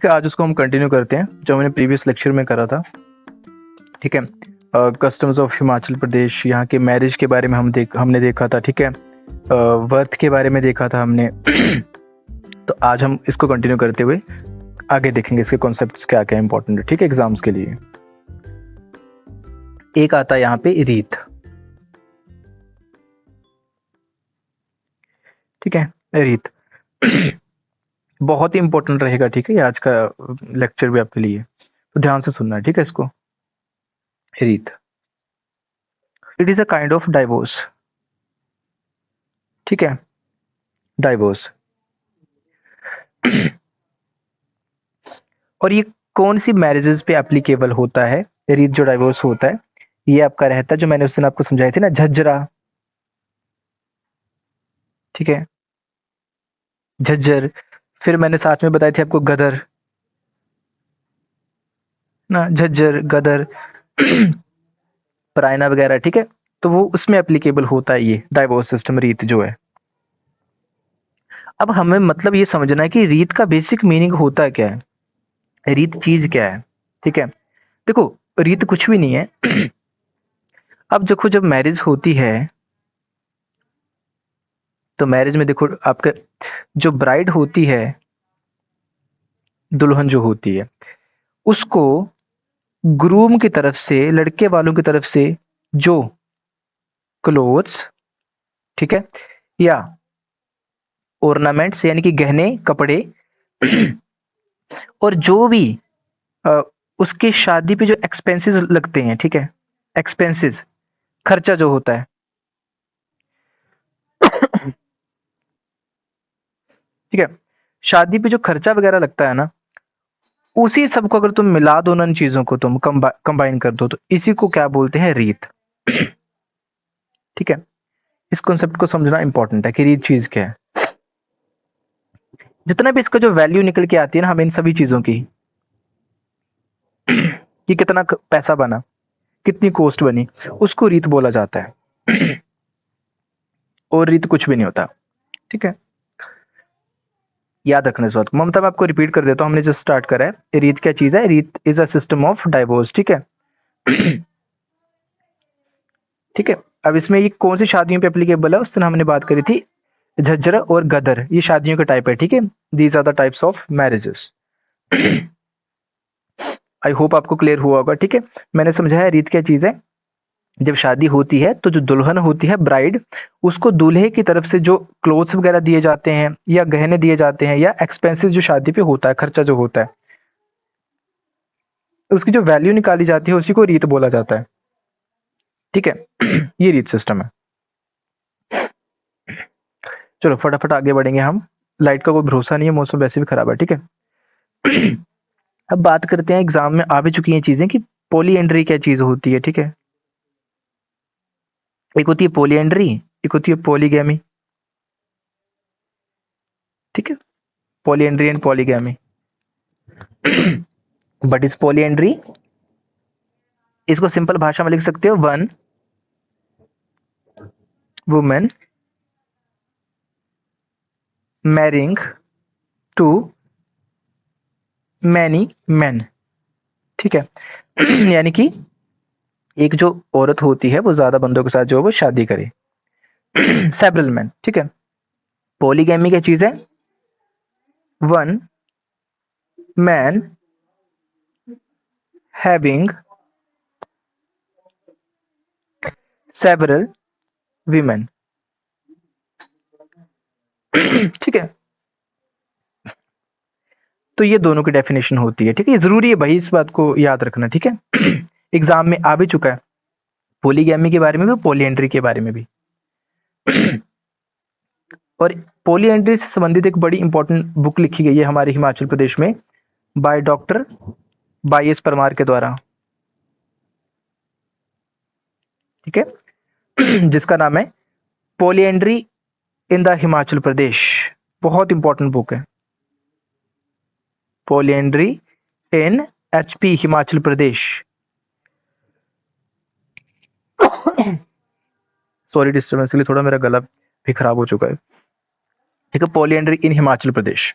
ठीक है, आज उसको हम कंटिन्यू करते हैं जो मैंने प्रीवियस लेक्चर में करा था। ठीक है, कस्टम्स ऑफ हिमाचल प्रदेश, यहाँ के मैरिज के बारे में हमने देखा था। ठीक है, वर्थ के बारे में देखा था हमने। तो आज हम इसको कंटिन्यू करते हुए आगे देखेंगे इसके कॉन्सेप्ट्स क्या क्या इंपॉर्टेंट है। ठीक है, एग्जाम्स के लिए एक आता है यहाँ पे रीत। ठीक है, रीत बहुत ही इंपॉर्टेंट रहेगा। ठीक है, ये आज का लेक्चर भी आपके लिए, तो ध्यान से सुनना है। ठीक है, इसको रीत, it is a kind of divorce. ठीक है, डाइवोर्स। और ये कौन सी मैरिजेस पे एप्लीकेबल होता है? रीत जो डाइवोर्स होता है, ये आपका रहता है जो मैंने उस दिन आपको समझाई थी ना, झज्जरा। ठीक है, झज्जर। फिर मैंने साथ में बताई थी आपको गदर ना, झज्जर, गदर, परायना वगैरह। ठीक है, तो वो उसमें एप्लीकेबल होता है ये डाइवोर्स सिस्टम, रीत जो है। अब हमें मतलब ये समझना है कि रीत का बेसिक मीनिंग होता क्या है, रीत चीज क्या है। ठीक है, देखो, रीत कुछ भी नहीं है। अब देखो, जब मैरिज होती है तो मैरिज में देखो, आपका जो ब्राइड होती है, दुल्हन जो होती है, उसको ग्रूम की तरफ से, लड़के वालों की तरफ से जो क्लोथ्स, ठीक है, या ऑर्नामेंट्स यानी कि गहने, कपड़े, और जो भी अ, उसकी शादी पे जो एक्सपेंसेस लगते हैं, ठीक है, एक्सपेंसेस, खर्चा जो होता है, ठीक है, शादी पे जो खर्चा वगैरह लगता है ना, उसी सबको अगर तुम मिला दो ना, इन चीजों को तुम कंबाइन कर दो, तो इसी को क्या बोलते हैं? रीत। ठीक है, इस कॉन्सेप्ट को समझना इंपॉर्टेंट है कि रीत चीज क्या है। जितना भी इसका जो वैल्यू निकल के आती है ना हमें इन सभी चीजों की, कि कितना पैसा बना, कितनी कॉस्ट बनी, उसको रीत बोला जाता है। और रीत कुछ भी नहीं होता। ठीक है, याद रखना इस बात को। ममता, मैं आपको रिपीट कर देता हूँ, हमने जस्ट स्टार्ट करा है। रीत क्या चीज है? रीत is a system of divorce. ठीक है। ठीक है, अब इसमें ये कौन सी शादियों पे एप्लीकेबल है? उस दिन हमने बात करी थी झज्जर और गदर, ये शादियों का टाइप है। ठीक है, these are the types of marriages. I hope आपको क्लियर हुआ होगा। ठीक है, मैंने समझाया रीत क्या चीज है। जब शादी होती है तो जो दुल्हन होती है, ब्राइड, उसको दूल्हे की तरफ से जो क्लोथ्स वगैरह दिए जाते हैं, या गहने दिए जाते हैं, या एक्सपेंसेस जो शादी पे होता है, खर्चा जो होता है, उसकी जो वैल्यू निकाली जाती है, उसी को रीत बोला जाता है। ठीक है, ये रीत सिस्टम है। चलो फटाफट आगे बढ़ेंगे हम। लाइट का कोई भरोसा नहीं है, मौसम वैसे भी खराब है। ठीक है। अब बात करते हैं, एग्जाम में आ भी चुकी हैं चीजें, कि पॉलीएंड्री क्या चीज होती है। ठीक है, एक होती है पॉलीएंड्री, एक होती है पॉलीगैमी। ठीक है, पॉलीएंड्री एंड पॉलीगैमी। बट इस पॉलीएंड्री, इसको सिंपल भाषा में लिख सकते हो, one women marrying to many man. ठीक है, यानी कि एक जो औरत होती है वो ज्यादा बंदों के साथ जो है वो शादी करे। Several man. ठीक है, पॉलीगैमी क्या चीज है? One man having several women. ठीक है, तो ये दोनों की डेफिनेशन होती है। ठीक है, ये जरूरी है भाई, इस बात को याद रखना। ठीक है, एग्जाम में आ भी चुका है, पॉलीगैमी के बारे में भी, पॉलीएंड्री के बारे में भी। और पॉलीएंड्री से संबंधित एक बड़ी इंपॉर्टेंट बुक लिखी गई है हमारे हिमाचल प्रदेश में, by doctor by S Parmar के द्वारा। ठीक है, जिसका नाम है polyandry in the Himachal Pradesh. बहुत इंपॉर्टेंट बुक है, पॉलीएंड्री इन HP Himachal Pradesh. Sorry disturbance के लिए, थोड़ा मेरा गला भी खराब हो चुका है। ठीक है, पॉलीएंड्री इन हिमाचल प्रदेश।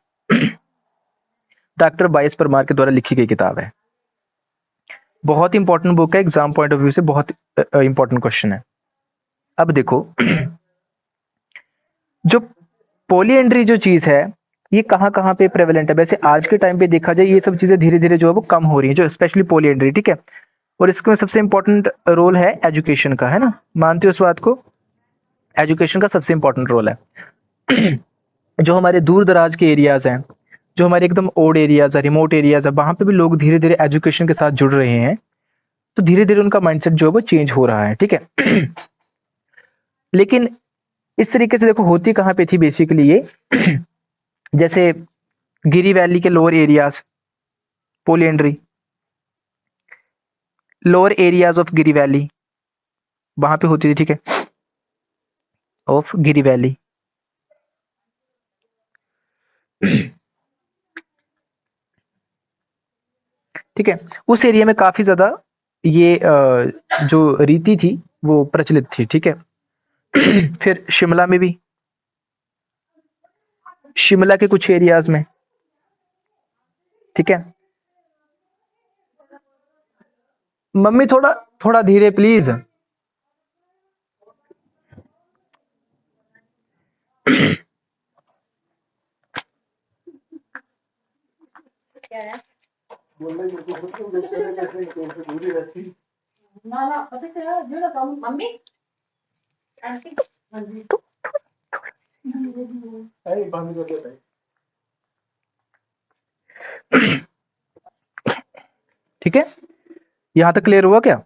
डॉक्टर बायस परमार के द्वारा लिखी गई किताब है। बहुत इंपॉर्टेंट बुक है, एग्जाम पॉइंट ऑफ व्यू से बहुत इंपॉर्टेंट क्वेश्चन है। अब देखो जो पॉलीएंड्री जो चीज है ये कहाँ कहाँ पे प्रेवलेंट है। वैसे आज के टाइम पे देखा जाए ये सब चीजें धीरे धीरे जो है वो कम हो रही है, जो स्पेशली पॉलीएंड्री, ठीक है। और इसमें सबसे इंपॉर्टेंट रोल है एजुकेशन का, है ना, मानते हो इस बात को? एजुकेशन का सबसे इंपॉर्टेंट रोल है। जो हमारे दूर दराज के एरियाज हैं, जो हमारे एकदम ओड एरियाज है, रिमोट एरियाज है, वहां पे भी लोग धीरे धीरे एजुकेशन के साथ जुड़ रहे हैं। तो धीरे धीरे उनका माइंडसेट जो है वो चेंज हो रहा है, ठीक है। लेकिन इस तरीके से देखो होती कहाँ पे थी बेसिकली ये जैसे गिरी वैली के lower areas, polyandry, lower areas of Giri valley, वहां पे होती थी, ठीक है, ऑफ गिरी वैली। ठीक है, उस एरिया में काफी ज्यादा ये जो रीति थी वो प्रचलित थी, ठीक है। फिर शिमला में भी, शिमला के कुछ एरियाज में, ठीक है। मम्मी थोड़ा थोड़ा धीरे प्लीज। ठीक है, यहां तक क्लियर हुआ क्या?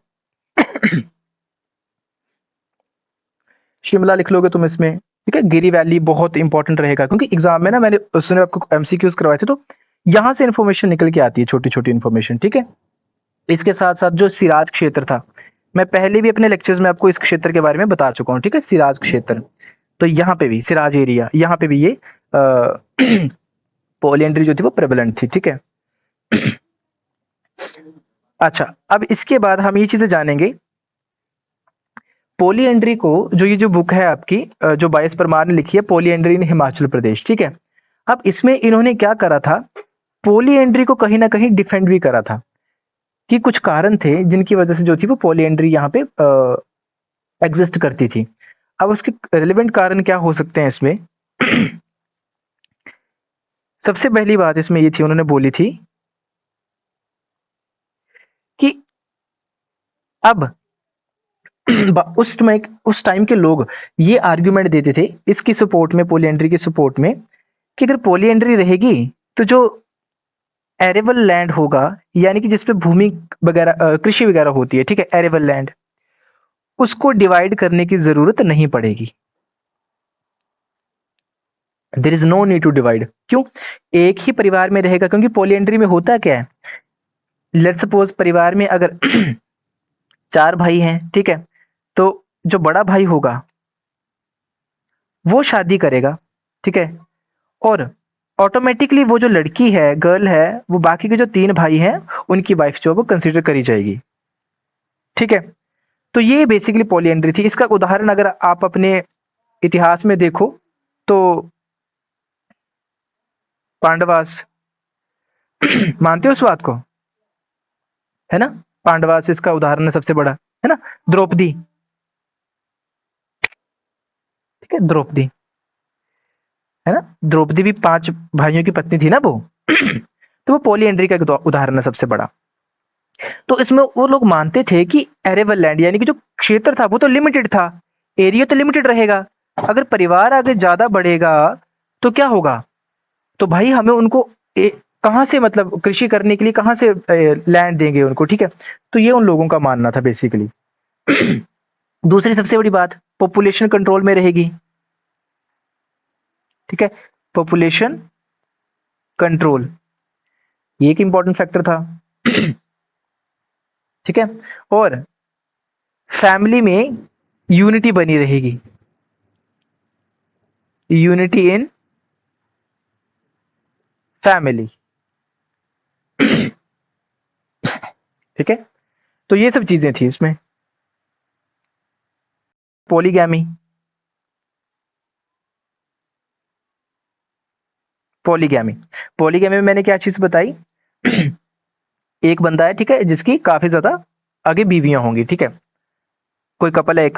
शिमला लिख लोगे तुम इसमें, ठीक है। गिरी वैली बहुत इंपॉर्टेंट रहेगा क्योंकि एग्जाम में ना मैंने उसने आपको एमसीक्यूज करवाए थे, तो यहां से इन्फॉर्मेशन निकल के आती है, छोटी छोटी इन्फॉर्मेशन, ठीक है। इसके साथ साथ जो सिराज क्षेत्र था, मैं पहले भी अपने लेक्चर्स में आपको इस क्षेत्र के बारे में बता चुका हूँ, ठीक है, सिराज क्षेत्र। तो यहाँ पे भी सिराज एरिया, यहाँ पे भी ये पोलियंड्री जो थी वो प्रेवलेंट थी, ठीक है। अच्छा, अब इसके बाद हम ये चीजें जानेंगे पोलियंड्री को, जो ये जो बुक है आपकी जो बायस परमार ने लिखी है, पोलियंड्री इन हिमाचल प्रदेश, ठीक है। अब इसमें इन्होंने क्या करा था, पोलियंड्री को कहीं ना कहीं डिफेंड भी करा था कि कुछ कारण थे जिनकी वजह से जो थी वो पोलियंड्री यहाँ पे एग्जिस्ट करती थी। अब उसके रिलेवेंट कारण क्या हो सकते हैं इसमें? सबसे पहली बात इसमें ये थी, उन्होंने बोली थी कि अब उस टाइम के लोग ये आर्ग्यूमेंट देते थे इसकी सपोर्ट में, पोलियंड्री की सपोर्ट में, कि अगर पोलियंड्री रहेगी तो जो एरेबल लैंड होगा, यानी कि जिसपे भूमि वगैरह कृषि वगैरह होती है, ठीक है, एरेबल लैंड, उसको डिवाइड करने की जरूरत नहीं पड़ेगी। There is no need to divide. क्यों? एक ही परिवार में रहेगा, क्योंकि पोलियंड्री में होता क्या है, लेट सपोज परिवार में अगर 4 भाई हैं, ठीक है, तो जो बड़ा भाई होगा वो शादी करेगा, ठीक है, और ऑटोमेटिकली वो जो लड़की है, गर्ल है, वो बाकी के जो 3 भाई हैं उनकी वाइफ जो है वो कंसिडर करी जाएगी, ठीक है। तो ये बेसिकली पॉलीएंड्री थी। इसका उदाहरण अगर आप अपने इतिहास में देखो तो पांडवास, मानते हो उस बात को, है ना? पांडवास इसका उदाहरण है सबसे बड़ा, है ना? द्रौपदी, ठीक है, द्रौपदी, है ना? द्रौपदी भी 5 भाइयों की पत्नी थी ना वो। तो वो पॉलीएंड्री का एक उदाहरण है सबसे बड़ा। तो इसमें वो लोग मानते थे कि एरेबल लैंड, यानी कि जो क्षेत्र था वो तो लिमिटेड था, एरिया तो लिमिटेड रहेगा। अगर परिवार आगे ज्यादा बढ़ेगा तो क्या होगा? तो भाई हमें उनको कहाँ से, मतलब कृषि करने के लिए कहाँ से लैंड देंगे उनको, ठीक है। तो ये उन लोगों का मानना था बेसिकली। दूसरी सबसे बड़ी बात, पॉपुलेशन कंट्रोल में रहेगी, ठीक है, पॉपुलेशन कंट्रोल, ये एक इंपॉर्टेंट फैक्टर था। ठीक है, और फैमिली में यूनिटी बनी रहेगी, यूनिटी इन फैमिली, ठीक है। तो ये सब चीजें थी इसमें। Polygamy, polygamy. पॉलीगैमी में मैंने क्या चीज बताई? एक बंदा है, ठीक है, जिसकी काफी ज्यादा आगे बीवियां होंगी, ठीक है, कोई कपल है एक,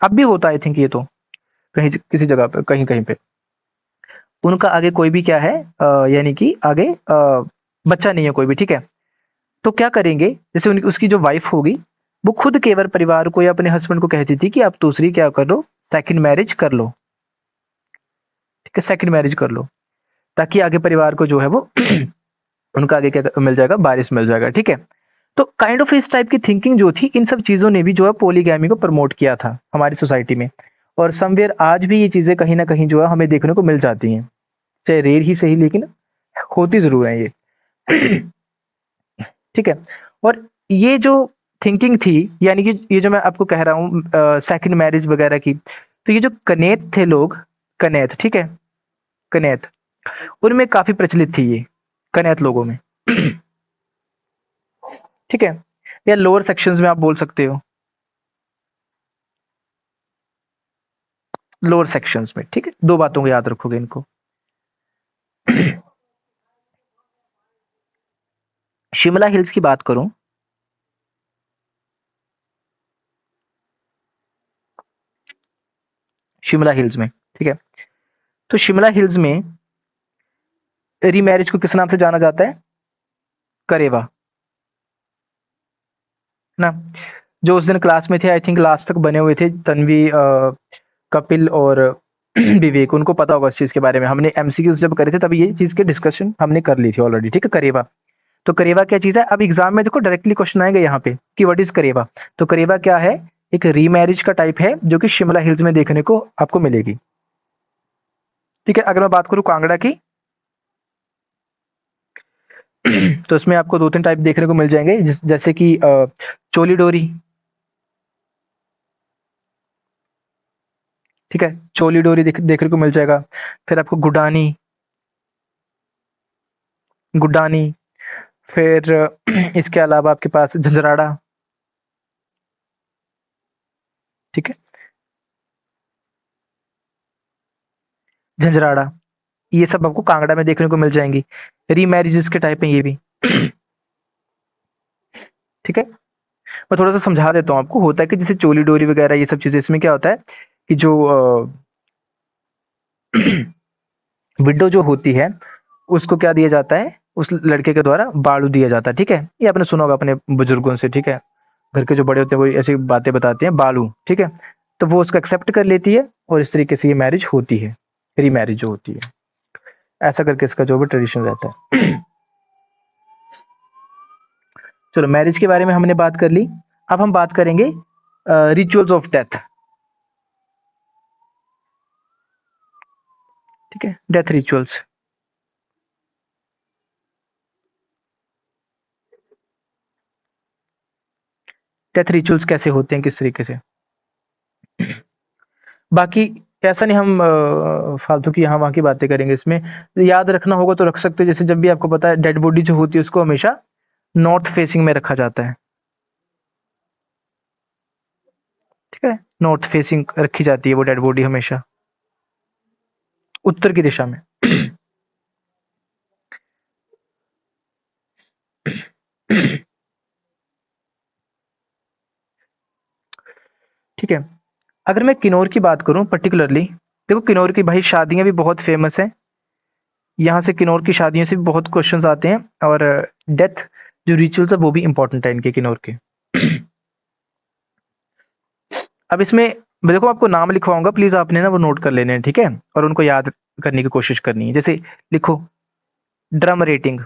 अब भी होता है आई थिंक ये तो, कहीं किसी जगह पे, कहीं कहीं पे उनका आगे कोई भी क्या है, यानी कि आगे बच्चा नहीं है कोई भी, ठीक है। तो क्या करेंगे, जैसे उसकी जो वाइफ होगी, वो खुद केवल परिवार को या अपने हस्बैंड को कहती थी कि आप दूसरी क्या कर लो, सेकंड मैरिज कर लो, ठीक है, सेकंड मैरिज कर लो, ताकि आगे परिवार को जो है वो उनका आगे क्या मिल जाएगा, वारिस मिल जाएगा, ठीक है। तो काइंड ऑफ इस टाइप की थिंकिंग जो थी, इन सब चीजों ने भी जो है पॉलीगैमी को प्रमोट किया था हमारी सोसाइटी में। और समवेयर आज भी ये चीजें कहीं ना कहीं जो है हमें देखने को मिल जाती हैं, चाहे रेयर ही सही, लेकिन होती जरूर है ये। ठीक है। और ये जो थिंकिंग थी, यानी कि ये जो मैं आपको कह रहा हूँ सेकंड मैरिज वगैरह की, तो ये जो कनेत थे लोग, कनेत, ठीक है, कनेत, उनमें काफी प्रचलित थी ये, कनेत लोगों में। ठीक है, या लोअर सेक्शंस में आप बोल सकते हो, लोअर सेक्शंस में, ठीक है, दो बातों को याद रखोगे इनको। शिमला हिल्स की बात करूं, शिमला हिल्स में, ठीक है, तो शिमला हिल्स में रीमैरिज को किस नाम से जाना जाता है? करेवा, है ना। जो उस दिन क्लास में थे, आई थिंक लास्ट तक बने हुए थे, तन्वी, कपिल और विवेक, उनको पता होगा इस चीज के बारे में, हमने एमसीक्यूज जब करे थे तभी ये चीज के डिस्कशन हमने कर ली थी ऑलरेडी, ठीक है। करेवा, तो करेवा क्या चीज है? अब एग्जाम में देखो डायरेक्टली क्वेश्चन आएगा यहाँ पे कि व्हाट इज करेवा। तो करेवा क्या है? एक रीमैरिज का टाइप है जो कि शिमला हिल्स में देखने को आपको मिलेगी, ठीक है। अगर मैं बात करूं कांगड़ा की, तो इसमें आपको दो तीन टाइप देखने को मिल जाएंगे, जैसे कि चोली डोरी, ठीक है, चोली डोरी देखने को मिल जाएगा। फिर आपको गुडानी, गुडानी, फिर इसके अलावा आपके पास झंझराड़ा, ठीक है, झंझराड़ा, ये सब आपको कांगड़ा में देखने को मिल जाएंगी। रीमैरिजेस के टाइप है ये भी। ठीक है, मैं थोड़ा सा समझा देता हूँ आपको। होता है कि जैसे चोली डोरी वगैरह ये सब चीजें, इसमें क्या होता है कि जो विडो जो होती है, उसको क्या दिया जाता है, उस लड़के के द्वारा बाड़ू दिया जाता है, ठीक है। ये आपने सुना होगा अपने बुजुर्गों से, ठीक है, घर के जो बड़े होते हैं वो ऐसी बातें बताते हैं, बालू, ठीक है। तो वो उसको एक्सेप्ट कर लेती है और इस तरीके से ये मैरिज होती है, रीमैरिज जो होती है, ऐसा करके इसका जो भी ट्रेडिशन रहता है। चलो, मैरिज के बारे में हमने बात कर ली। अब हम बात करेंगे रिचुअल्स ऑफ डेथ, ठीक है, डेथ रिचुअल्स। डेथ रिचुअल्स कैसे होते हैं, किस तरीके से। बाकी ऐसा नहीं हम फालतू की यहाँ वहाँ की बातें करेंगे इसमें। याद रखना होगा तो रख सकते हैं, जैसे जब भी आपको पता है डेड बॉडी जो होती है उसको हमेशा नॉर्थ फेसिंग में रखा जाता है, ठीक है, नॉर्थ फेसिंग रखी जाती है वो डेड बॉडी हमेशा, उत्तर की दिशा में। ठीक है। अगर मैं किन्नौर की बात करूं पर्टिकुलरली, देखो किन्नौर की भाई शादियां भी बहुत फेमस है, यहाँ से किन्नौर की शादियों से भी बहुत क्वेश्चंस आते हैं, और डेथ जो रिचुअल्स है वो भी इंपॉर्टेंट है इनके, किन्नौर के। अब इसमें देखो आपको नाम लिखवाऊंगा, प्लीज आपने ना वो नोट कर लेने हैं, ठीक है, और उनको याद करने की कोशिश करनी है। जैसे लिखो, ड्रम रेटिंग,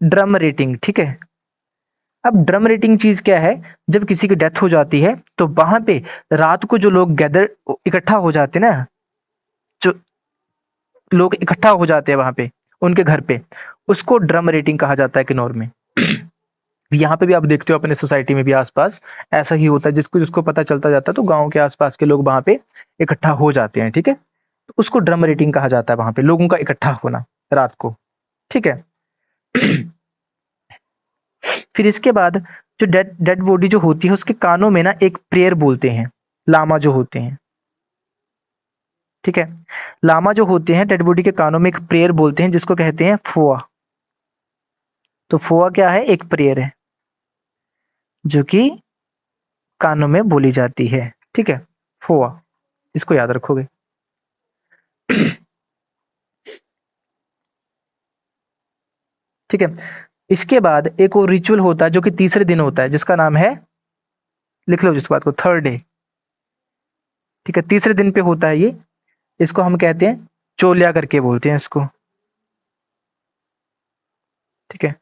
ड्रम रेटिंग, ठीक है। अब ड्रम रेटिंग चीज क्या है? जब किसी की डेथ हो जाती है तो वहां पे रात को जो लोग गैदर, इकट्ठा हो जाते हैं ना, जो लोग इकट्ठा हो जाते हैं वहां पे उनके घर पे, उसको ड्रम रेटिंग कहा जाता है किन्नौर में। यहाँ पे भी आप देखते हो अपने सोसाइटी में भी आसपास ऐसा ही होता है, जिसको जिसको पता चलता जाता है तो गांव के आसपास के लोग वहां पे इकट्ठा हो जाते हैं, ठीक है। तो उसको ड्रम रेटिंग कहा जाता है, वहां पे लोगों का इकट्ठा होना रात को, ठीक है। फिर इसके बाद जो डेड डेड बॉडी जो होती है उसके कानों में ना एक प्रेयर बोलते हैं, लामा जो होते हैं, ठीक है। लामा जो होते हैं डेड बॉडी के कानों में एक प्रेयर बोलते हैं जिसको कहते हैं फोआ। तो फोआ क्या है? एक प्रेयर है जो कि कानों में बोली जाती है, ठीक है। फोआ, इसको याद रखोगे। ठीक है। इसके बाद एक और रिचुअल होता है जो कि तीसरे दिन होता है, जिसका नाम है, लिख लो जिस बात को, थर्ड डे। ठीक है, तीसरे दिन पे होता है ये। इसको हम कहते हैं चोलिया करके बोलते हैं इसको, ठीक है।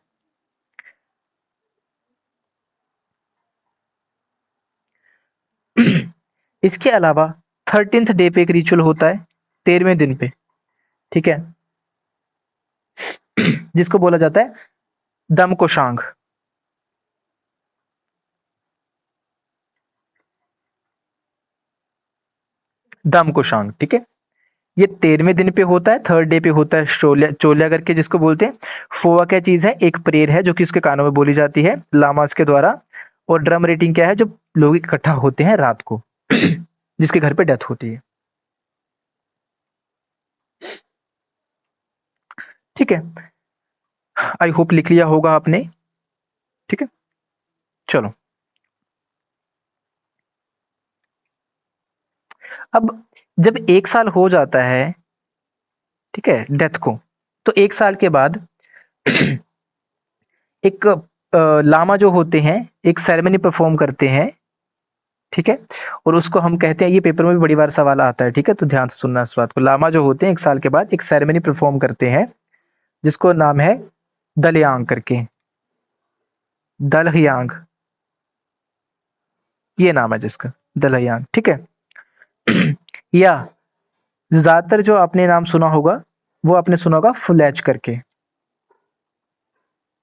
इसके अलावा 13th डे पे एक रिचुअल होता है, 13वें दिन पे, ठीक है, जिसको बोला जाता है दम कोशांग। दम कोशांग, ठीक है। ये 13वें दिन पे होता है, थर्ड डे पे होता है, चोलिया चोलिया करके जिसको बोलते हैं। फोआ क्या चीज है? एक प्रेयर है जो कि उसके कानों में बोली जाती है लामास के द्वारा। और ड्रम रेटिंग क्या है? जब लोग इकट्ठा होते हैं रात को, जिसके घर पे डेथ होती है, ठीक है। आई होप लिख लिया होगा आपने, ठीक है। चलो, अब जब 1 साल हो जाता है, ठीक है, डेथ को, तो 1 साल के बाद एक लामा जो होते हैं एक सेरेमनी परफॉर्म करते हैं, ठीक है। और उसको हम कहते हैं, ये पेपर में भी बड़ी बार सवाल आता है, ठीक है, तो ध्यान से सुनना इस बात को। लामा जो होते हैं 1 साल के बाद एक सेरेमनी परफॉर्म करते हैं जिसको नाम है दलयांग करके, दलहयांग, ये नाम है जिसका, दलहयांग, ठीक है। या ज्यादातर जो आपने नाम सुना होगा वो आपने सुना होगा फुलैच करके,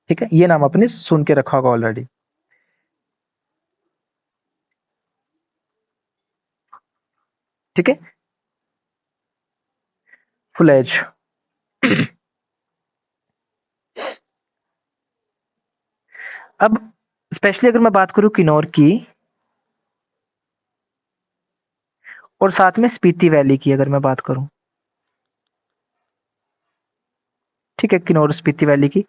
ठीक है, ये नाम आपने सुन के रखा होगा ऑलरेडी, ठीक है, फुलैच। अब स्पेशली अगर मैं बात करूं किन्नौर की और साथ में स्पीति वैली की, अगर मैं बात करूं, ठीक है, किन्नौर स्पीति वैली की।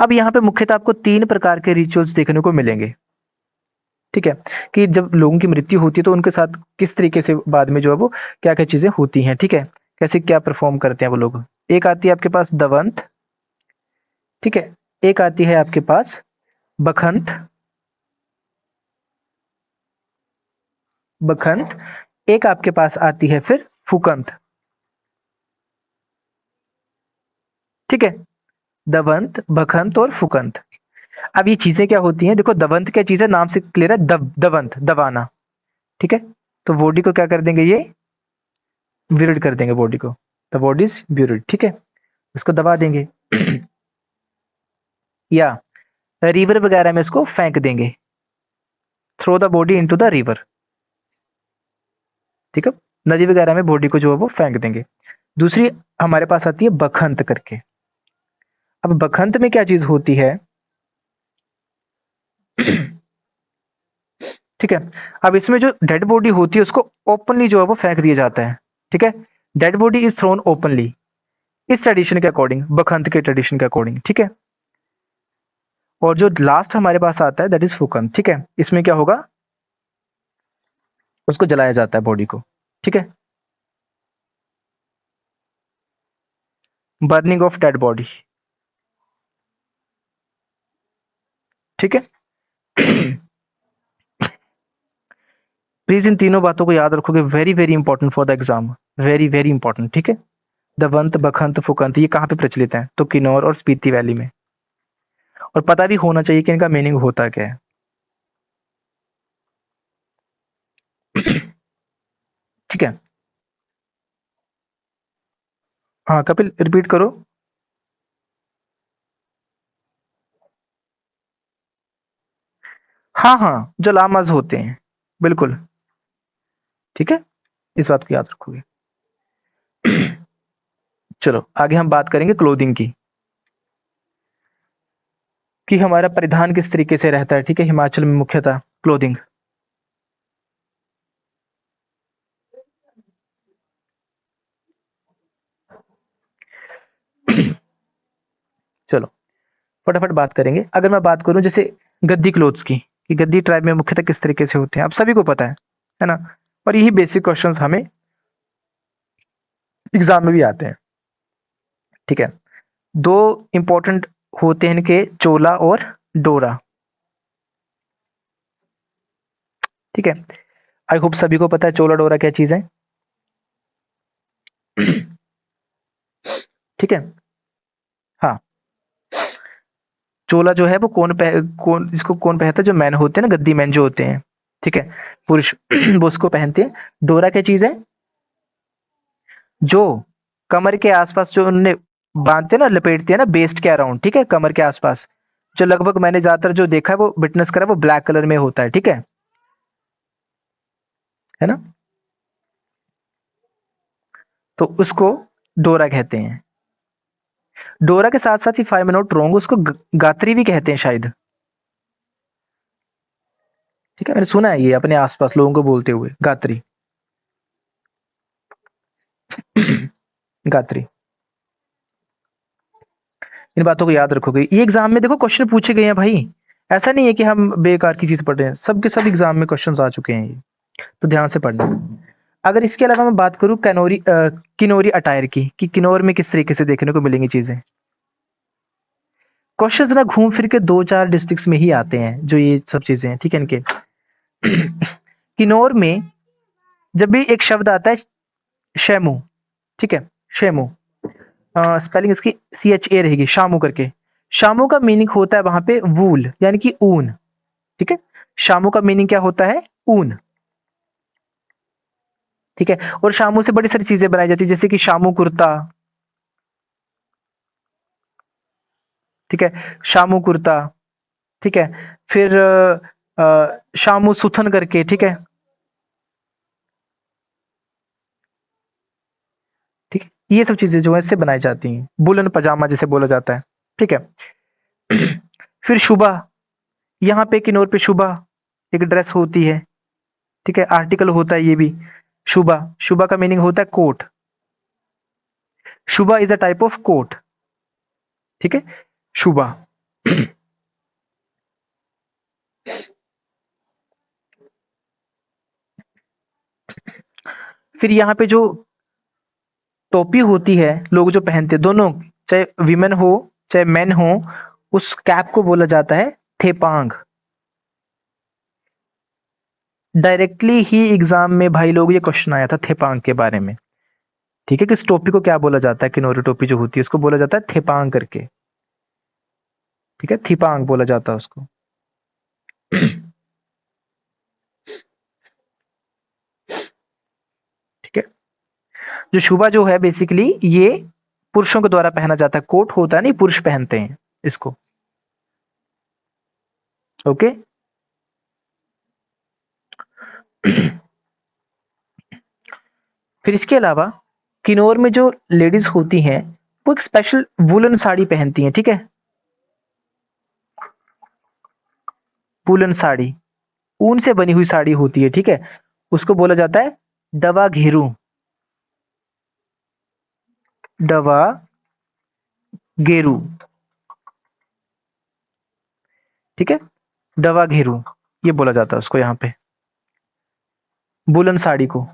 अब यहाँ पे मुख्यतः आपको 3 प्रकार के रिचुअल्स देखने को मिलेंगे, ठीक है, कि जब लोगों की मृत्यु होती है तो उनके साथ किस तरीके से बाद में जो है वो क्या क्या चीजें होती हैं, ठीक है, कैसे क्या परफॉर्म करते हैं वो लोग। एक आती है आपके पास दवंत, ठीक है। एक आती है आपके पास बखंत, बखंत। एक आपके पास आती है फिर फुकंत, ठीक है। दवंत, बखंत और फुकंत। अब ये चीजें क्या होती हैं? देखो, दवंत क्या चीज है? नाम से क्लियर है, दवंत दबाना, ठीक है। तो बॉडी को क्या कर देंगे? ये ब्यूरिड कर देंगे बॉडी को, द बॉडी इज ब्यूरिड, ठीक है, उसको दबा देंगे। या रिवर वगैरह में इसको फेंक देंगे, throw the body into the river, ठीक है, नदी वगैरह में बॉडी को जो है वो फेंक देंगे। दूसरी हमारे पास आती है बखंत करके। अब बखंत में क्या चीज होती है? ठीक है, अब इसमें जो डेड बॉडी होती है उसको ओपनली जो है वो फेंक दिया जाता है, ठीक है। Dead body is throne openly, इस ट्रेडिशन के अकॉर्डिंग, बखंत के ट्रेडिशन के अकॉर्डिंग, ठीक है। और जो लास्ट हमारे पास आता है दैट इज फुकंत, ठीक है। इसमें क्या होगा? उसको जलाया जाता है बॉडी को, ठीक है, बर्निंग ऑफ डेड बॉडी, ठीक है। प्लीज इन तीनों बातों को याद रखोगे, very very important for the exam, very very important, ठीक है। दवंत, बखंत, फुकंत, ये कहाँ पे प्रचलित है? तो किन्नौर और स्पीति वैली में। और पता भी होना चाहिए कि इनका मीनिंग होता क्या है। ठीक है। हाँ कपिल, रिपीट करो। हाँ हाँ, जो लामाज होते हैं, बिल्कुल, ठीक है, इस बात को याद रखोगे। चलो आगे हम बात करेंगे क्लोथिंग की, कि हमारा परिधान किस तरीके से रहता है, ठीक है, हिमाचल में मुख्यतः क्लोथिंग। फटाफट बात करेंगे। अगर मैं बात करूं जैसे गद्दी क्लोथ्स की, कि गद्दी ट्राइब में मुख्यतः किस तरीके से होते हैं, आप सभी को पता है ना। और यही बेसिक क्वेश्चंस हमें एग्जाम में भी आते हैं, ठीक है। दो इंपॉर्टेंट होते हैं इनके, चोला और डोरा, ठीक है। आई होप सभी को पता है चोला डोरा क्या चीज है, ठीक है। हाँ, चोला जो है वो कौन इसको कौन पहनता है, जो मैन होते हैं ना, गद्दी मैन जो होते हैं, ठीक है, पुरुष वो उसको पहनते हैं। डोरा क्या चीज है, जो कमर के आसपास जो उन्हें बांधते हैं ना, लपेटते हैं ना बेस्ट के अराउंड, ठीक है, कमर के आसपास, जो लगभग मैंने ज्यादातर जो देखा है वो विटनेस करा, वो ब्लैक कलर में होता है, ठीक है ना। तो उसको डोरा कहते हैं। डोरा के साथ साथ ही 5 मिनट रोंग उसको गात्री भी कहते हैं शायद, ठीक है। मैंने सुना है ये अपने आसपास लोगों को बोलते हुए, गात्री। गात्री, इन बातों को याद रखोगे, ये एग्जाम में देखो क्वेश्चन पूछे गए हैं भाई। ऐसा नहीं है कि हम बेकार की चीज पढ़ रहे हैं, सब के सब एग्जाम में क्वेश्चंस आ चुके हैं ये, तो ध्यान से पढ़ना। अगर इसके अलावा मैं बात करूं किनोरी अटायर की, कि किन्नौर में किस तरीके से देखने को मिलेंगी चीजें, क्वेश्चंस ना घूम फिर के 2-4 डिस्ट्रिक्ट्स में ही आते हैं जो ये सब चीजें हैं, ठीक है इनके। किन्नौर में जब भी एक शब्द आता है शेमू, ठीक है, शेमू, स्पेलिंग इसकी CHA रहेगी, शामू करके। शामू का मीनिंग होता है वहां पे वूल, यानी कि ऊन, ठीक है। शामू का मीनिंग क्या होता है, ऊन, ठीक है। और शामू से बड़ी सारी चीजें बनाई जाती है, जैसे कि शामू कुर्ता, ठीक है, शामू कुर्ता, ठीक है। फिर शामू सुथन करके, ठीक है, ठीक है। ये सब चीजें जो है इससे बनाई जाती हैं, बुलन पजामा जिसे बोला जाता है, ठीक है। फिर शुबा, यहाँ पे किन्नौर पे शुबा एक ड्रेस होती है, ठीक है, आर्टिकल होता है ये भी। शुबा, शुबा का मीनिंग होता है कोट, शुबा is a type of coat, ठीक है, शुबा। फिर यहाँ पे जो टोपी होती है लोग जो पहनते हैं, दोनों, चाहे विमेन हो चाहे मेन हो, उस कैप को बोला जाता है थेपांग। डायरेक्टली ही एग्जाम में भाई लोग ये क्वेश्चन आया था थेपांग के बारे में, ठीक है, कि इस टोपी को क्या बोला जाता है, किन्नौरी टोपी जो होती है उसको बोला जाता है थेपांग करके, ठीक है, थीपांग बोला जाता है उसको। ठीक है। जो शुबा जो है बेसिकली ये पुरुषों के द्वारा पहना जाता है, कोट होता है नहीं, पुरुष पहनते हैं इसको, ओके। फिर इसके अलावा किन्नौर में जो लेडीज होती हैं वो एक स्पेशल वुलन साड़ी पहनती हैं, ठीक है, वुलन साड़ी, ऊन से बनी हुई साड़ी होती है, ठीक है, उसको बोला जाता है डवा घेरू, डवा घेरू, ठीक है, डवा घेरू, ये बोला जाता है उसको यहाँ पे, वुलन साड़ी को।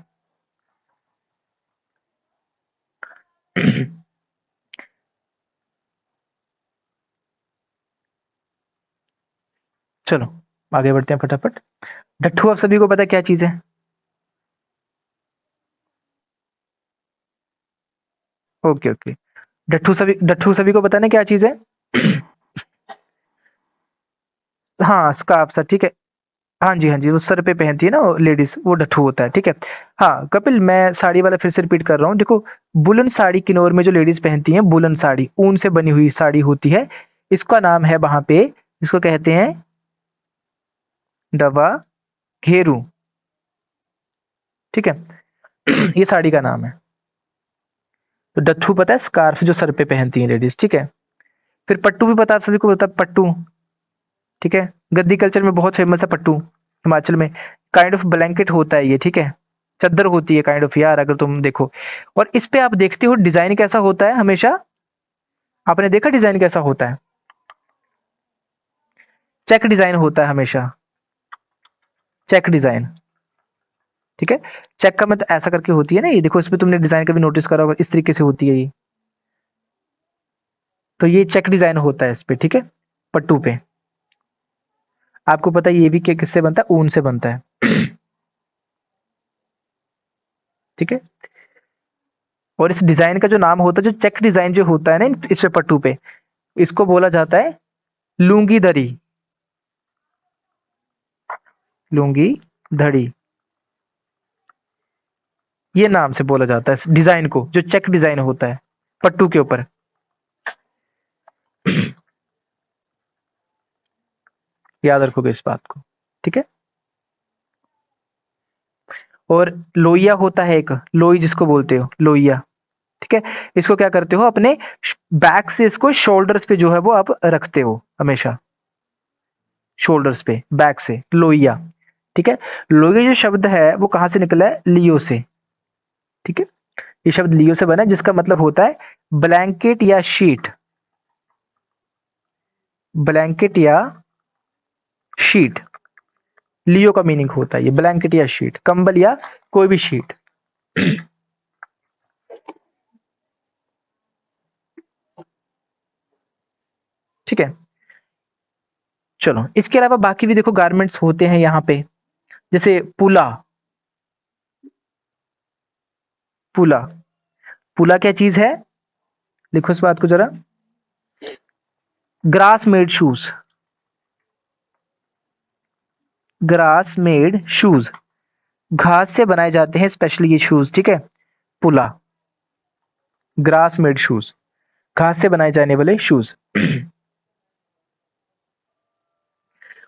चलो आगे बढ़ते हैं फटाफट। डट्ठू आप सभी को पता है क्या चीज है, ओके ओके। डट्ठू सभी को पता है ना क्या चीज है। हाँ स्कार्फ सर, ठीक है। हाँ जी हाँ जी, वो सर पे पहनती है ना लेडीज, वो डट्ठू होता है, ठीक है। हाँ कपिल, मैं साड़ी वाला फिर से रिपीट कर रहा हूँ, देखो, बुलन साड़ी किन्नौर में जो लेडीज पहनती हैं, बुलन साड़ी ऊन से बनी हुई साड़ी होती है, इसका नाम है वहां पे, इसको कहते हैं डवा घेरू, ठीक है। ये साड़ी का नाम है। तो डट्ठू पता है, स्कार्फ जो सर पे पहनती है लेडीज, ठीक है। फिर पट्टू भी पता है सभी को, पता है पट्टू, ठीक है, गद्दी कल्चर में बहुत फेमस है पट्टू, हिमाचल में। काइंड ऑफ ब्लैंकेट होता है ये, ठीक है, चादर होती है काइंड ऑफ यार, अगर तुम देखो। और इस पे आप देखते हो डिजाइन कैसा होता है हमेशा, आपने देखा डिजाइन कैसा होता है, चेक डिजाइन होता है हमेशा, चेक डिजाइन। ठीक है, चेक का मतलब ऐसा करके होती है ना, ये देखो इसमें तुमने डिजाइन कभी नोटिस करा होगा, इस तरीके से होती है ये, तो ये चेक डिजाइन होता है इस पे। ठीक है, पट्टू पे। आपको पता है ये भी किससे बनता है, ऊन से बनता है। ठीक है, और इस डिजाइन का जो नाम होता है, जो चेक डिजाइन जो होता है ना इस पे पट्टू पे, इसको बोला जाता है लुंगी दरी, लुंगी धड़ी, ये नाम से बोला जाता है इस डिजाइन को, जो चेक डिजाइन होता है पट्टू के ऊपर। याद रखोगे इस बात को। ठीक है, और लोइया होता है एक, लोई जिसको बोलते हो लोइया। ठीक है, इसको क्या करते हो, अपने बैक से इसको शोल्डर्स पे जो है वो आप रखते हो हमेशा, शोल्डर्स पे बैक से, लोइया। ठीक है, लोइया जो शब्द है वो कहां से निकला है, लियो से। ठीक है, ये शब्द लियो से बना है, जिसका मतलब होता है ब्लैंकेट या शीट, ब्लैंकेट या शीट, लियो का मीनिंग होता है ये, ब्लैंकेट या शीट, कंबल या कोई भी शीट। ठीक है, चलो इसके अलावा बाकी भी देखो गारमेंट्स होते हैं यहाँ पे, जैसे पुला, पुला, पुला क्या चीज है, लिखो इस बात को जरा, grass made shoes, grass made shoes, घास से बनाए जाते हैं स्पेशली ये शूज। ठीक है, पुला, ग्रास मेड शूज, घास से बनाए जाने वाले शूज।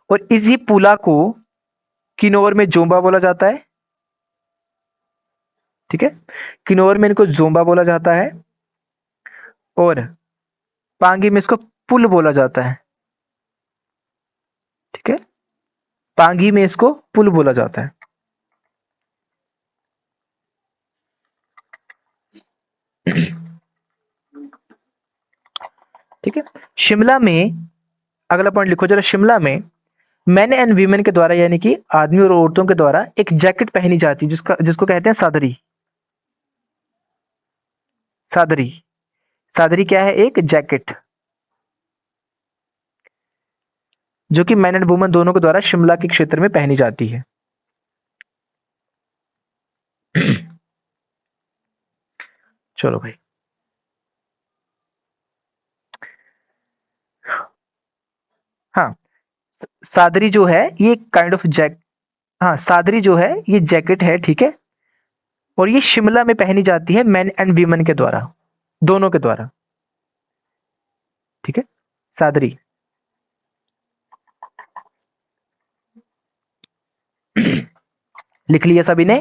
और इसी पुला को किन्नौर में जोंबा बोला जाता है। ठीक है, किन्नौर में इनको जोंबा बोला जाता है, और पांगी में इसको पुल बोला जाता है। ठीक है, पांगी में इसको पुल बोला जाता है। ठीक है, शिमला में, अगला पॉइंट लिखो जरा, शिमला में मेन एंड वीमेन के द्वारा, यानी कि आदमी और औरतों के द्वारा एक जैकेट पहनी जाती है, जिसका जिसको कहते हैं सादरी, सादरी, सादरी क्या है, एक जैकेट, जो कि मैन एंड वुमन दोनों के द्वारा शिमला के क्षेत्र में पहनी जाती है। चलो भाई, हाँ, सादरी जो है ये काइंड ऑफ जैक, हाँ सादरी जो है ये जैकेट है। ठीक है, और ये शिमला में पहनी जाती है मेन एंड वीमेन के द्वारा, दोनों के द्वारा। ठीक है, सादरी। लिख लिया सभी ने।